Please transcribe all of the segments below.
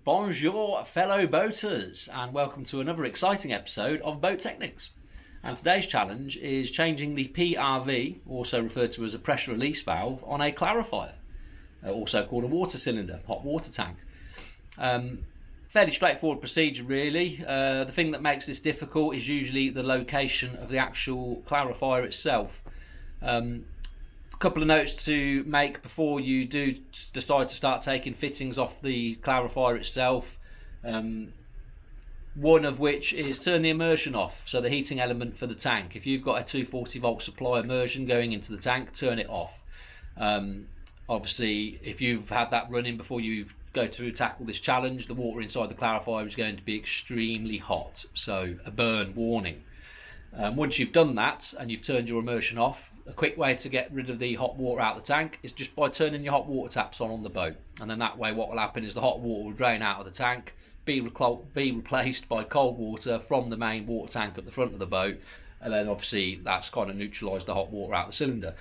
Bonjour fellow boaters, and welcome to another exciting episode of Boat Techniques. And today's challenge is changing the PRV, also referred to as a pressure release valve, on a clarifier, also called a water cylinder, hot water tank. Fairly straightforward procedure really. The thing that makes this difficult is usually the location of the actual clarifier itself. A couple of notes to make before you do decide to start taking fittings off the clarifier itself. One of which is turn the immersion off, so the heating element for the tank. If you've got a 240 volt supply immersion going into the tank, turn it off. Obviously, if you've had that running before you go to tackle this challenge, the water inside the clarifier is going to be extremely hot, so a burn warning. Once you've done that and you've turned your immersion off, a quick way to get rid of the hot water out of the tank is just by turning your hot water taps on the boat, and then that way what will happen is the hot water will drain out of the tank, be replaced by cold water from the main water tank at the front of the boat, and then obviously that's kind of neutralised the hot water out of the cylinder.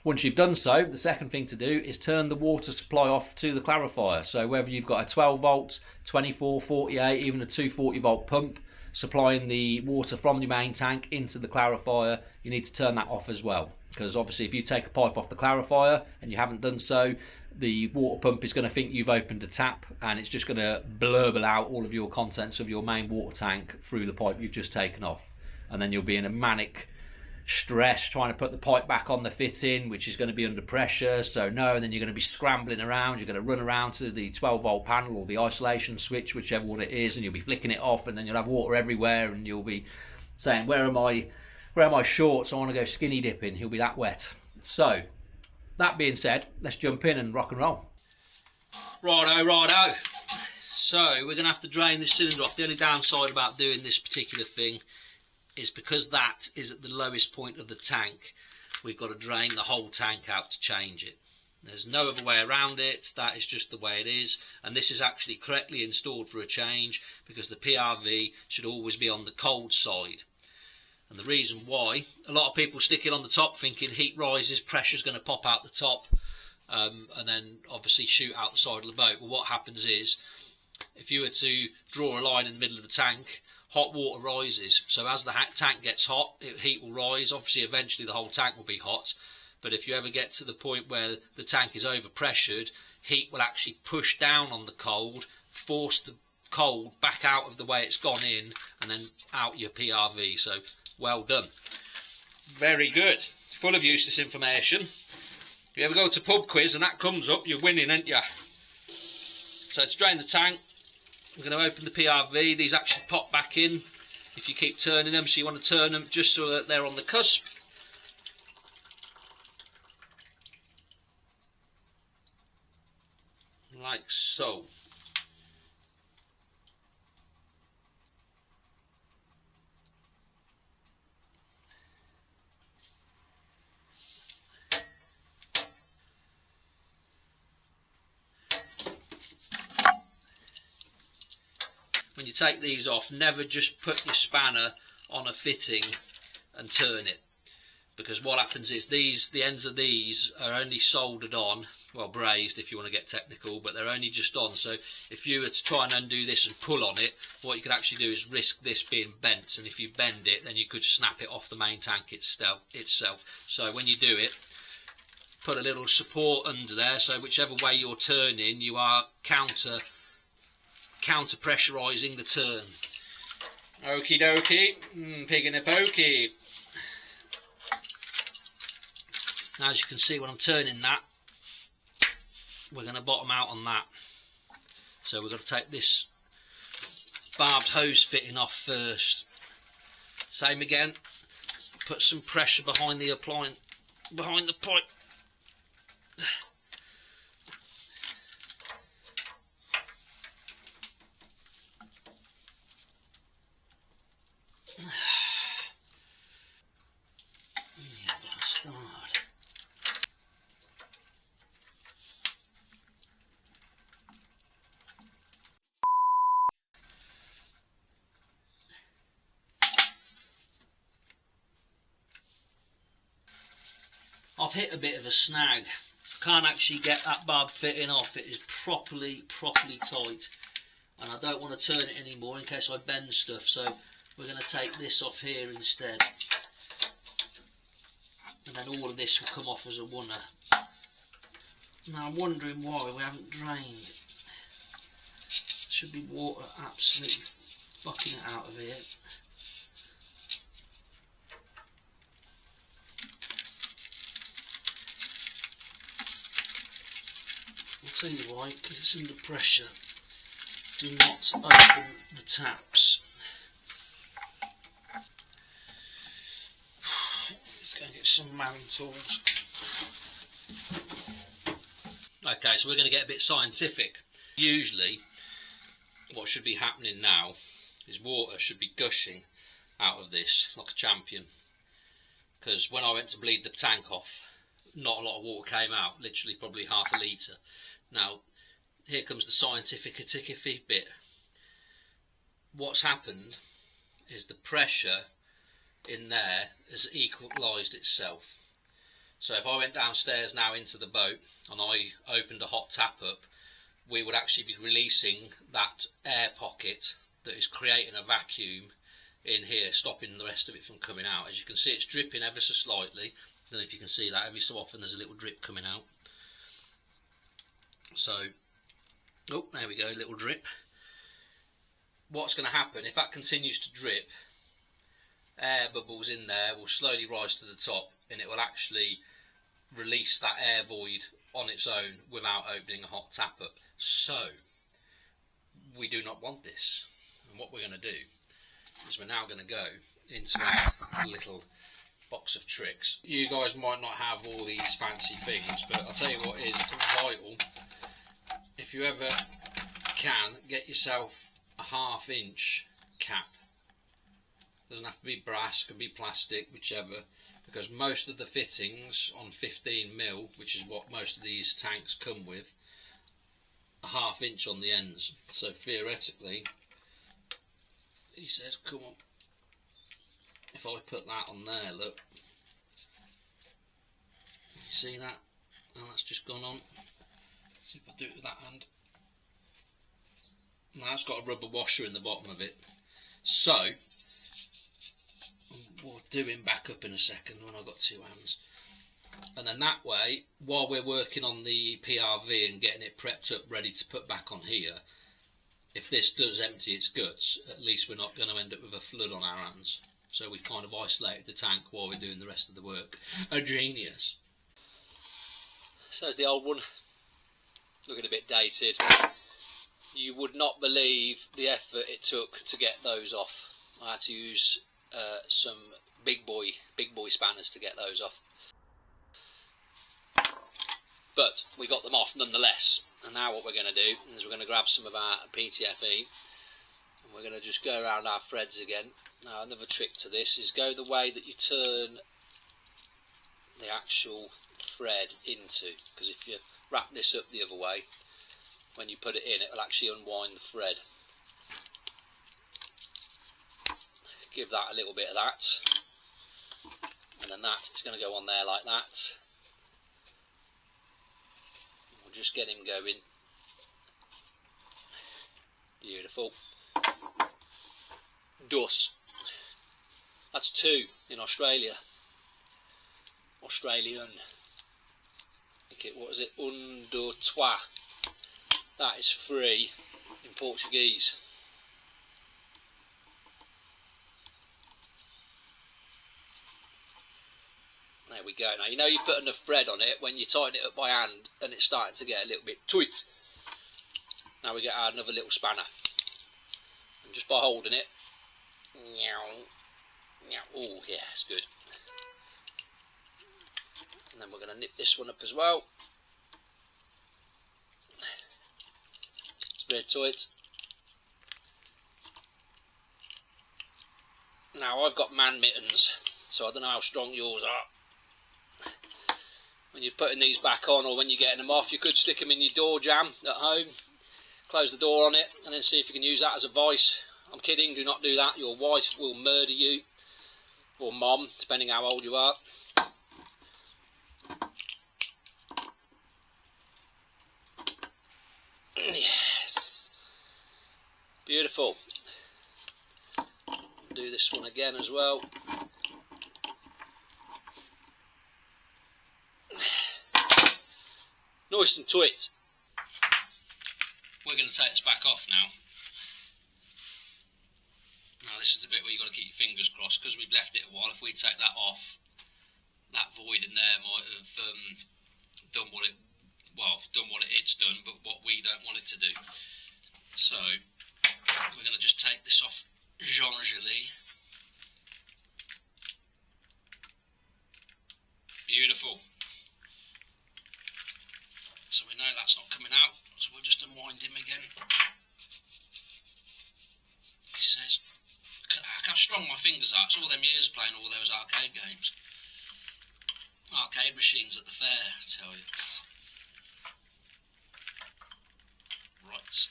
Once you've done so, the second thing to do is turn the water supply off to the clarifier. So whether you've got a 12 volt, 24, 48, even a 240 volt pump supplying the water from your main tank into the clarifier, you need to turn that off as well. Because obviously if you take a pipe off the clarifier and you haven't done so, the water pump is going to think you've opened a tap and it's just going to blurble out all of your contents of your main water tank through the pipe you've just taken off. And then you'll be in a manic stress trying to put the pipe back on the fitting, which is going to be under pressure, so no, and then you're going to be scrambling around, you're going to run around to the 12 volt panel or the isolation switch, whichever one it is, and you'll be flicking it off, and then you'll have water everywhere, and you'll be saying, where are my shorts, I want to go skinny dipping, he'll be that wet. So that being said, let's jump in and rock and roll. Righto. So we're going to have to drain this cylinder off. The only downside about doing this particular thing is because that is at the lowest point of the tank, we've got to drain the whole tank out to change it. There's no other way around it, that is just the way it is, and this is actually correctly installed for a change because the PRV should always be on the cold side. And the reason why, a lot of people stick it on the top thinking heat rises, pressure's going to pop out the top, and then obviously shoot out the side of the boat. Well, what happens is, if you were to draw a line in the middle of the tank, hot water rises, so as the tank gets hot, heat will rise. Obviously eventually the whole tank will be hot, but if you ever get to the point where the tank is over pressured, heat will actually push down on the cold, force the cold back out of the way it's gone in, and then out your PRV. So well done, very good, full of useless information. If you ever go to pub quiz and that comes up, you're winning, aren't you? So to drain the tank, we're going to open the PRV. These actually pop back in if you keep turning them, so you want to turn them just so that they're on the cusp. Like so. When you take these off, never just put your spanner on a fitting and turn it, because what happens is the ends of these are only soldered on, well, brazed if you want to get technical, but they're only just on. So if you were to try and undo this and pull on it, what you could actually do is risk this being bent, and if you bend it, then you could snap it off the main tank itself. So when you do it, put a little support under there, so whichever way you're turning, you are counter pressurising the turn. Okie dokie, pig in a pokey. Now as you can see, when I'm turning that, we're going to bottom out on that. So we're going to take this barbed hose fitting off first. Same again, put some pressure behind the pipe. I've hit a bit of a snag. Can't actually get that barb fitting off. It is properly tight. and I don't want to turn it anymore in case I bend stuff, so we're going to take this off here instead, and then all of this will come off as a wunner. Now I'm wondering why we haven't drained. Should be water absolutely fucking it out of here. I'll tell you why, because it's under pressure. Do not open the taps. Let's go and get some man tools. Okay, so we're going to get a bit scientific. Usually, what should be happening now is water should be gushing out of this like a champion. Because when I went to bleed the tank off, not a lot of water came out, literally probably half a litre. Now, here comes the scientific iffy bit. What's happened is the pressure in there has equalised itself. So if I went downstairs now into the boat and I opened a hot tap up, we would actually be releasing that air pocket that is creating a vacuum in here, stopping the rest of it from coming out. As you can see, it's dripping ever so slightly. I don't know if you can see that. Every so often there's a little drip coming out. So, oh, there we go, a little drip. What's going to happen, if that continues to drip, air bubbles in there will slowly rise to the top, and it will actually release that air void on its own without opening a hot tap up. So we do not want this, and what we're going to do is we're now going to go into our little box of tricks. You guys might not have all these fancy things, but I'll tell you what is vital. If you ever can, get yourself a 1/2 inch cap. Doesn't have to be brass, could be plastic, whichever, because most of the fittings on 15mm, which is what most of these tanks come with, a 1/2 inch on the ends. So theoretically, he says, come on, if I put that on there, look, you see that? And that's just gone on. See if I do it with that hand. Now it's got a rubber washer in the bottom of it. So we'll do him back up in a second when I've got 2 hands. And then that way, while we're working on the PRV and getting it prepped up ready to put back on here, if this does empty its guts, at least we're not going to end up with a flood on our hands. So we've kind of isolated the tank while we're doing the rest of the work. A genius. So there's the old one, looking a bit dated. You would not believe the effort it took to get those off. I had to use some big boy spanners to get those off. But we got them off nonetheless. And now what we're going to do is we're going to grab some of our PTFE and we're going to just go around our threads again. Now another trick to this is go the way that you turn the actual thread into, because if you wrap this up the other way, when you put it in, it will actually unwind the thread. Give that a little bit of that, and then that is going to go on there like that. We'll just get him going. Beautiful. Dus. That's 2 in Australia. Australian. What is it? Un, deux, trois. That is 3 in Portuguese. There we go. Now you know you've put enough thread on it when you tighten it up by hand and it's starting to get a little bit tight. Now we get our another little spanner. And just by holding it, oh yeah, it's good. And then we're going to nip this one up as well. It's very tight. Now I've got man mittens, so I don't know how strong yours are. When you're putting these back on or when you're getting them off, you could stick them in your door jamb at home, close the door on it, and then see if you can use that as a vice. I'm kidding, do not do that. Your wife will murder you, or mom, depending how old you are. Yes. Beautiful. Do this one again as well. Nice and tight. We're going to take this back off now. Now this is the bit where you've got to keep your fingers crossed, because we've left it a while. If we take that off, that void in there might have done what it's done, but what we don't want it to do. So we're going to just take this off gingerly. Beautiful. So we know that's not coming out, so we'll just unwind him again. He says, look how strong my fingers are. It's all them years playing all those arcade games. Arcade machines at the fair, I tell you. Right.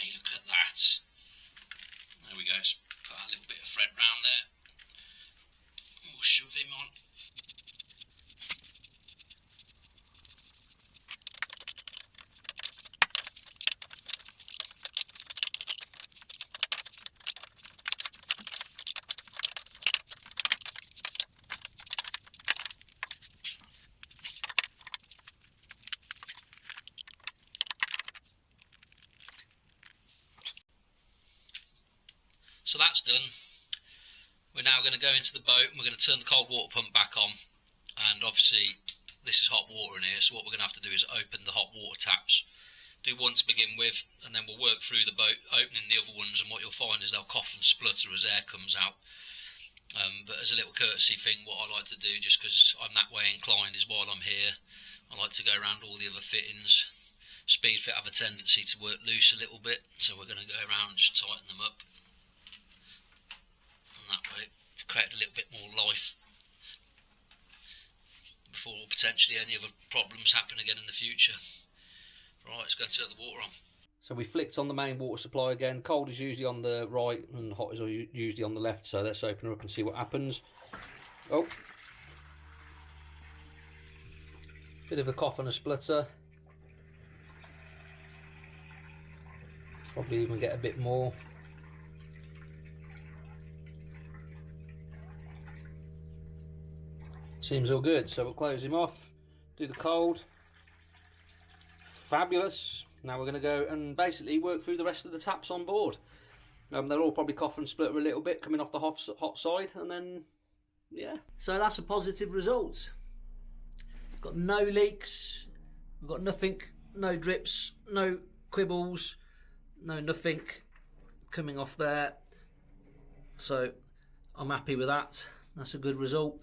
Hey, look at that. There we go. Put a little bit of thread round there. We'll shove him on. So that's done. We're now going to go into the boat and we're going to turn the cold water pump back on, and obviously this is hot water in here, so what we're going to have to do is open the hot water taps. Do one to begin with, and then we'll work through the boat opening the other ones, and what you'll find is they'll cough and splutter as air comes out. But as a little courtesy thing, what I like to do, just because I'm that way inclined, is while I'm here I like to go around all the other fittings. Speed fit have a tendency to work loose a little bit, so we're going to go around and just tighten them up. That way, create a little bit more life before potentially any other problems happen again in the future. Right, let's go and turn the water on. So we flicked on the main water supply again. Cold is usually on the right and hot is usually on the left, so let's open her up and see what happens. Oh, bit of a cough and a splutter. Probably even get a bit more. Seems all good, so we'll close him off, do the cold. Fabulous. Now we're going to go and basically work through the rest of the taps on board. They'll all probably cough and splutter a little bit coming off the hot side, and then, yeah. So that's a positive result. We've got no leaks, we've got nothing, no drips, no quibbles, no nothing coming off there. So I'm happy with that. That's a good result.